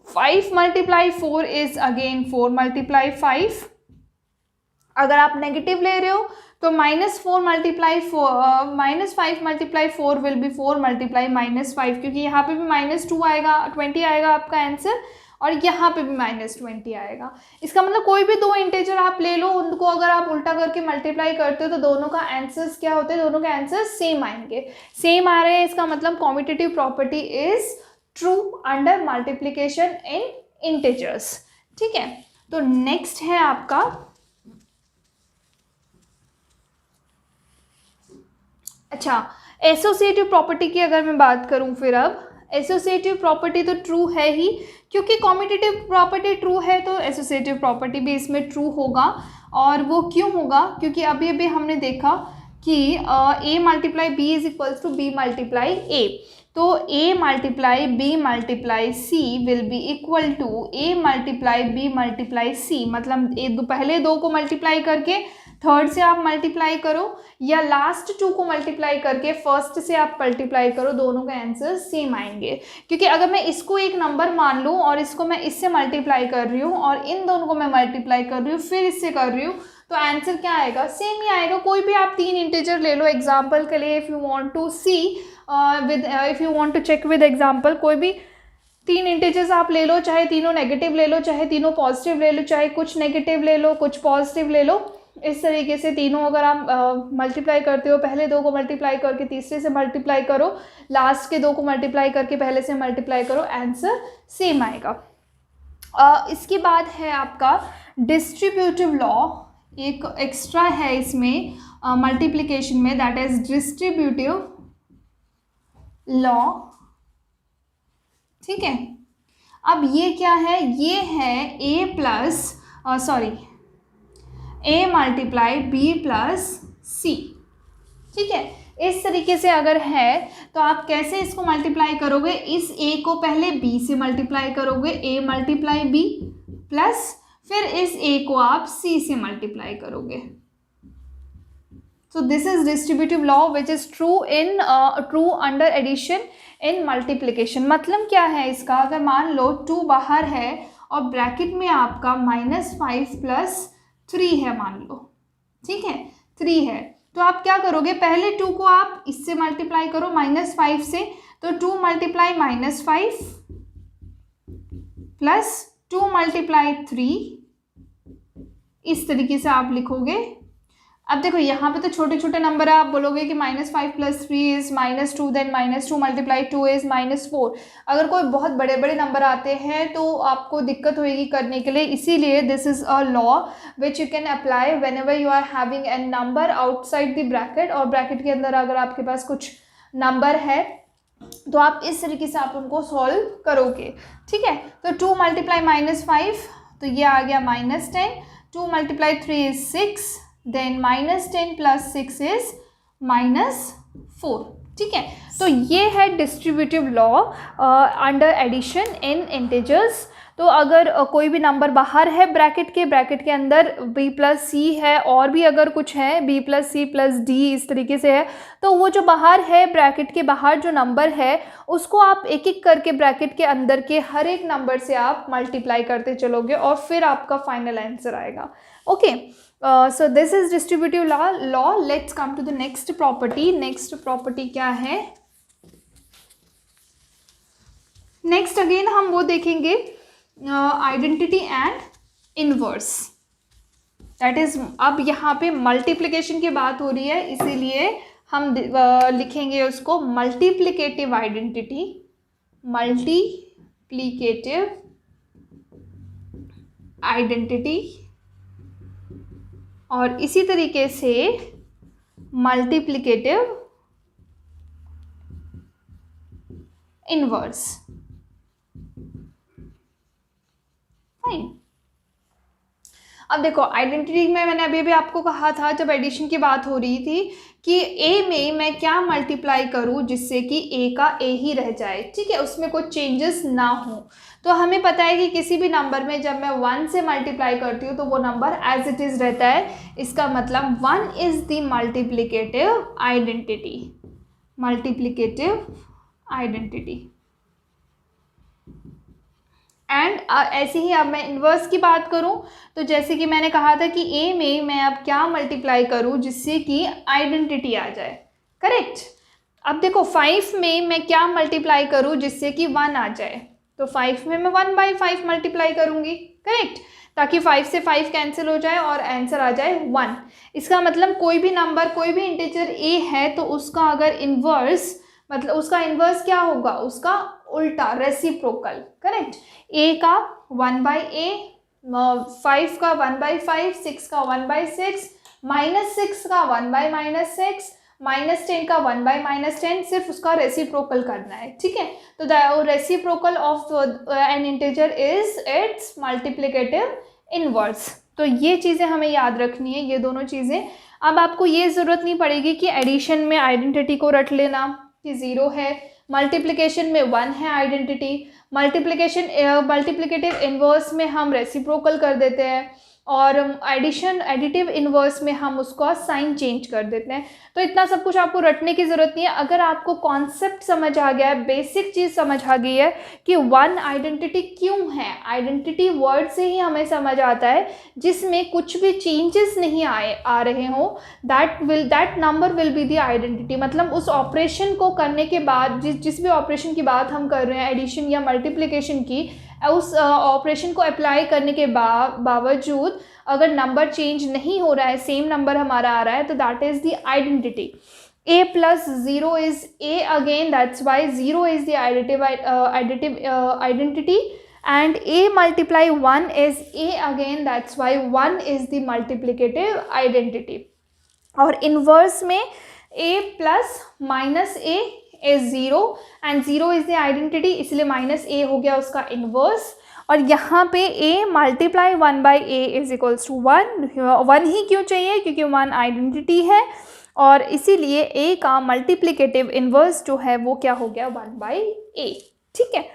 5 × 4 इज अगेन 4 × 5। अगर आप नेगेटिव ले रहे हो तो -5 × 4 विल बी 4 × -5, क्योंकि यहाँ पे भी -2 आएगा, 20 आएगा आपका आंसर, और यहाँ पे भी -20 आएगा। इसका मतलब कोई भी दो इंटीजर आप ले लो, उनको अगर आप उल्टा करके मल्टीप्लाई करते हो तो दोनों का आंसर्स क्या होते हैं, दोनों के आंसर्स सेम आएंगे, सेम आ रहे हैं। इसका मतलब commutative property is true under multiplication in integers. ठीक है, तो नेक्स्ट है आपका एसोसिएटिव प्रॉपर्टी की। अगर मैं बात करूं फिर अब एसोसिएटिव प्रॉपर्टी तो ट्रू है ही, क्योंकि कॉम्यूटेटिव प्रॉपर्टी ट्रू है तो एसोसिएटिव प्रॉपर्टी भी इसमें ट्रू होगा। और वो क्यों होगा, क्योंकि अभी अभी हमने देखा कि a multiply b is equals to b multiply a, तो a multiply b multiply c will be equal to a multiply b multiply c। मतलब पहले दो को मल्टीप्लाई करके थर्ड से आप मल्टीप्लाई करो, या लास्ट टू को मल्टीप्लाई करके फर्स्ट से आप मल्टीप्लाई करो, दोनों का आंसर सेम आएंगे। क्योंकि अगर मैं इसको एक नंबर मान लूँ और इसको मैं इससे मल्टीप्लाई कर रही हूँ और इन दोनों को मैं मल्टीप्लाई कर रही हूँ फिर इससे कर रही हूँ, तो आंसर क्या आएगा, सेम ही आएगा। कोई भी आप तीन इंटीजर ले लो एग्जाम्पल के लिए, if you want to see if you want to check with example, कोई भी तीन इंटीजर्स आप ले लो, चाहे तीनों नेगेटिव ले लो, चाहे तीनों पॉजिटिव ले लो, चाहे कुछ नेगेटिव ले लो कुछ पॉजिटिव ले लो, इस तरीके से तीनों अगर आप मल्टीप्लाई करते हो, पहले दो को मल्टीप्लाई करके तीसरे से मल्टीप्लाई करो, लास्ट के दो को मल्टीप्लाई करके पहले से मल्टीप्लाई करो, आंसर सेम आएगा। इसके बाद है आपका डिस्ट्रीब्यूटिव लॉ, एक एक्स्ट्रा है इसमें मल्टीप्लिकेशन में, दैट इज डिस्ट्रीब्यूटिव लॉ। ठीक है, अब ये क्या है, ये है a multiply b plus c। ठीक है, इस तरीके से अगर है तो आप कैसे इसको मल्टीप्लाई करोगे, इस a को पहले b से मल्टीप्लाई करोगे, a मल्टीप्लाई b प्लस फिर इस a को आप c से मल्टीप्लाई करोगे। So this is distributive law which is true under addition in multiplication। मतलब क्या है इसका, अगर मान लो 2 बाहर है और ब्रैकेट में आपका -5 प्लस 3 है मान लो, ठीक है 3 है, तो आप क्या करोगे, पहले 2 को आप इससे मल्टीप्लाई करो -5 से, तो 2 मल्टीप्लाई -5 प्लस 2 मल्टीप्लाई 3, इस तरीके से आप लिखोगे। अब देखो यहाँ पे तो छोटे छोटे नंबर है, आप बोलोगे कि -5 plus 3 is -2, then -2 multiply 2 is -4। अगर कोई बहुत बड़े बड़े नंबर आते हैं तो आपको दिक्कत होगी करने के लिए, इसीलिए this is a law which you can apply whenever you are having a number outside the bracket, और ब्रैकेट के अंदर अगर आपके पास कुछ नंबर है तो आप इस तरीके से आप उनको सॉल्व करोगे। ठीक है, तो 2 मल्टीप्लाई -5 तो ये आ गया -10, 2 multiply 3 is 6, then -10 plus 6 is -4। ठीक है। तो ये है distributive law under addition in integers. तो अगर कोई भी नंबर बाहर है ब्रैकेट के अंदर b प्लस सी है और भी अगर कुछ है b plus C plus D इस तरीके से है, तो वो जो बाहर है ब्रैकेट के बाहर जो नंबर है उसको आप एक एक करके ब्रैकेट के अंदर के हर एक नंबर से आप मल्टीप्लाई करते चलोगे और फिर आपका फाइनल आंसर आएगा। Okay, so this is distributive law. Let's come to the next property. Next property क्या है? नेक्स्ट अगेन हम वो देखेंगे identity and inverse. That is, अब यहाँ पे मल्टीप्लिकेशन की बात हो रही है इसीलिए हम लिखेंगे उसको मल्टीप्लिकेटिव आइडेंटिटी। मल्टीप्लिकेटिव आइडेंटिटी और इसी तरीके से मल्टीप्लिकेटिव इनवर्स। फाइन। अब देखो आइडेंटिटी में मैंने अभी आपको कहा था जब एडिशन की बात हो रही थी कि a में मैं क्या मल्टीप्लाई करूं जिससे कि a का a ही रह जाए, ठीक है, उसमें कोई चेंजेस ना हो। तो हमें पता है कि किसी भी नंबर में जब मैं 1 से मल्टीप्लाई करती हूँ तो वो नंबर एज इट इज़ रहता है। इसका मतलब 1 is the multiplicative identity. Multiplicative identity. And ऐसे ही अब मैं इन्वर्स की बात करूं तो जैसे कि मैंने कहा था कि a में मैं अब क्या मल्टीप्लाई करूं जिससे कि आइडेंटिटी आ जाए, करेक्ट। अब देखो 5 में मैं क्या मल्टीप्लाई करूं जिससे कि 1 आ जाए, तो 5 में मैं 1/5 मल्टीप्लाई करूंगी, करेक्ट, ताकि 5 से 5 कैंसिल हो जाए और आंसर आ जाए 1। इसका मतलब कोई भी नंबर, कोई भी इंटीजर a है तो उसका अगर इन्वर्स, मतलब उसका इन्वर्स क्या होगा, उसका उल्टा, रेसिप्रोकल, करेक्ट। a का 1/a, 5 का 1/5, 6 का 1/6, -6 का 1/-6, -10 का 1/-10, सिर्फ उसका रेसिप्रोकल करना है, ठीक है। तो the reciprocal of N integer is it's multiplicative inverse. तो ये चीज़ें हमें याद रखनी है, ये दोनों चीज़ें। अब आपको ये ज़रूरत नहीं पड़ेगी कि एडिशन में आइडेंटिटी को रट लेना कि 0 है, मल्टीप्लिकेशन में 1 है आइडेंटिटी, मल्टीप्लिकेटिव इन्वर्स में हम रेसिप्रोकल कर देते हैं और एडिटिव इन्वर्स में हम उसका साइन चेंज कर देते हैं। तो इतना सब कुछ आपको रटने की ज़रूरत नहीं है। अगर आपको कॉन्सेप्ट समझ आ गया है, बेसिक चीज़ समझ आ गई है कि 1 आइडेंटिटी क्यों है, आइडेंटिटी वर्ड से ही हमें समझ आता है जिसमें कुछ भी चेंजेस नहीं आ रहे हों, that number will be the identity. मतलब उस ऑपरेशन को करने के बाद, जिस भी ऑपरेशन की बात हम कर रहे हैं, एडिशन या मल्टीप्लिकेशन की, उस ऑपरेशन को अप्लाई करने के बावजूद अगर नंबर चेंज नहीं हो रहा है, सेम नंबर हमारा आ रहा है, तो that is the identity. a plus 0 is a again, that's why 0 is the additive identity, and a multiply 1 is a again, that's why 1 is the multiplicative identity। और inverse में a plus minus a is 0 and 0 is the identity, इसलिए minus a हो गया उसका inverse. और यहाँ पे a multiply 1/a is equals to 1 ही क्यों चाहिए, क्योंकि 1 आइडेंटिटी है और इसीलिए a का मल्टीप्लिकेटिव इन्वर्स जो है वो क्या हो गया, 1/a, ठीक है।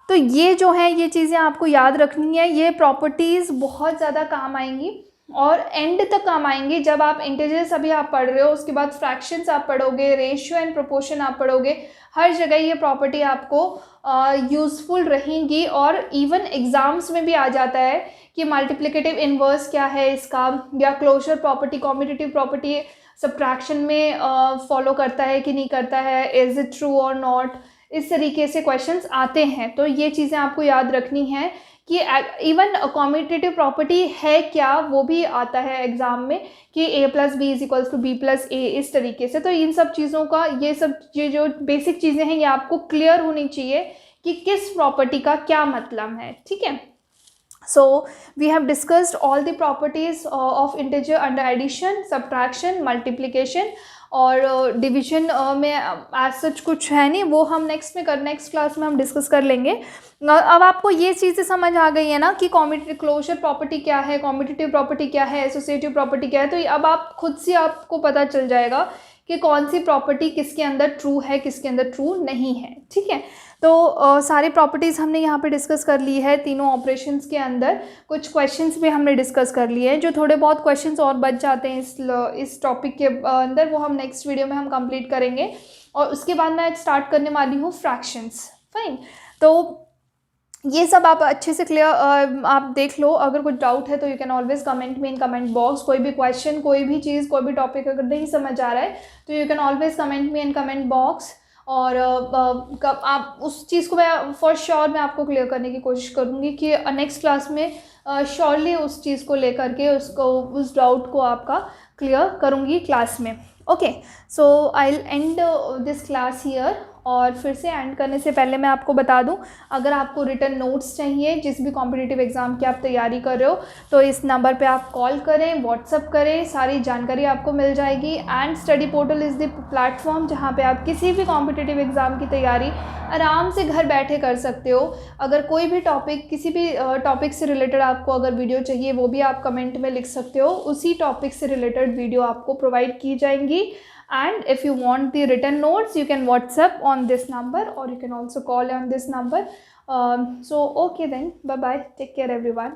तो ये जो है ये चीज़ें आपको याद रखनी है। ये प्रॉपर्टीज़ बहुत ज़्यादा काम आएंगी और एंड तक काम आएंगे जब आप इंटीजर्स अभी आप पढ़ रहे हो, उसके बाद फ्रैक्शंस आप पढ़ोगे, रेशियो एंड प्रोपोर्शन आप पढ़ोगे, हर जगह ये प्रॉपर्टी आपको यूज़फुल रहेंगी। और इवन एग्ज़ाम्स में भी आ जाता है कि मल्टीप्लिकेटिव इन्वर्स क्या है इसका, या closure property, commutative property subtraction में फॉलो करता है कि नहीं करता है, इज़ इट ट्रू और नॉट, इस तरीके से क्वेश्चंस आते हैं। तो ये चीज़ें आपको याद रखनी है कि इवन कॉम्यूटेटिव प्रॉपर्टी है क्या, वो भी आता है एग्ज़ाम में कि a + b = b + a, इस तरीके से। तो इन सब चीज़ों का ये जो बेसिक चीज़ें हैं ये आपको क्लियर होनी चाहिए कि किस प्रॉपर्टी का क्या मतलब है, ठीक है। So we have discussed all the properties of integer under addition, subtraction, multiplication और डिवीजन में एज सच कुछ है नहीं, वो हम नेक्स्ट क्लास में हम डिस्कस कर लेंगे। अब आपको ये चीज़ें समझ आ गई है ना कि कॉम्यूटेटिव क्लोजर प्रॉपर्टी क्या है, कॉम्यूटेटिव प्रॉपर्टी क्या है, एसोसिएटिव प्रॉपर्टी क्या है। तो अब आप खुद से आपको पता चल जाएगा कि कौन सी प्रॉपर्टी किसके अंदर ट्रू है, किसके अंदर ट्रू नहीं है। ठीक है, तो सारी प्रॉपर्टीज़ हमने यहाँ पे डिस्कस कर ली है तीनों ऑपरेशंस के अंदर। कुछ क्वेश्चंस भी हमने डिस्कस कर लिए हैं, जो थोड़े बहुत क्वेश्चंस और बच जाते हैं इस टॉपिक के अंदर, वो हम नेक्स्ट वीडियो में हम कंप्लीट करेंगे। और उसके बाद मैं स्टार्ट करने वाली हूँ फ्रैक्शंस। फाइन, तो ये सब आप अच्छे से क्लियर आप देख लो। अगर कुछ डाउट है तो you can always comment me in comment box. कोई भी क्वेश्चन, कोई भी चीज़, कोई भी टॉपिक अगर नहीं समझ आ रहा है तो you can always comment me in comment box. और आप उस चीज़ को मैं फॉर श्योर मैं आपको क्लियर करने की कोशिश करूँगी कि नेक्स्ट क्लास में श्योरली उस चीज़ को लेकर के उस डाउट को आपका क्लियर करूँगी क्लास में। Okay, so I will and this class here. और फिर से एंड करने से पहले मैं आपको बता दूं, अगर आपको रिटन नोट्स चाहिए जिस भी कॉम्पिटिटिव एग्ज़ाम की आप तैयारी कर रहे हो तो इस नंबर पे आप कॉल करें, व्हाट्सअप करें, सारी जानकारी आपको मिल जाएगी। And study portal is the platform जहां पे आप किसी भी कॉम्पिटिटिव एग्ज़ाम की तैयारी आराम से घर बैठे कर सकते हो। अगर कोई भी टॉपिक, किसी भी टॉपिक से रिलेटेड आपको अगर वीडियो चाहिए वो भी आप कमेंट में लिख सकते हो, उसी टॉपिक से रिलेटेड वीडियो आपको प्रोवाइड की जाएंगी। And if you want the written notes, you can WhatsApp on this number or you can also call on this number. So okay then, bye bye, take care everyone.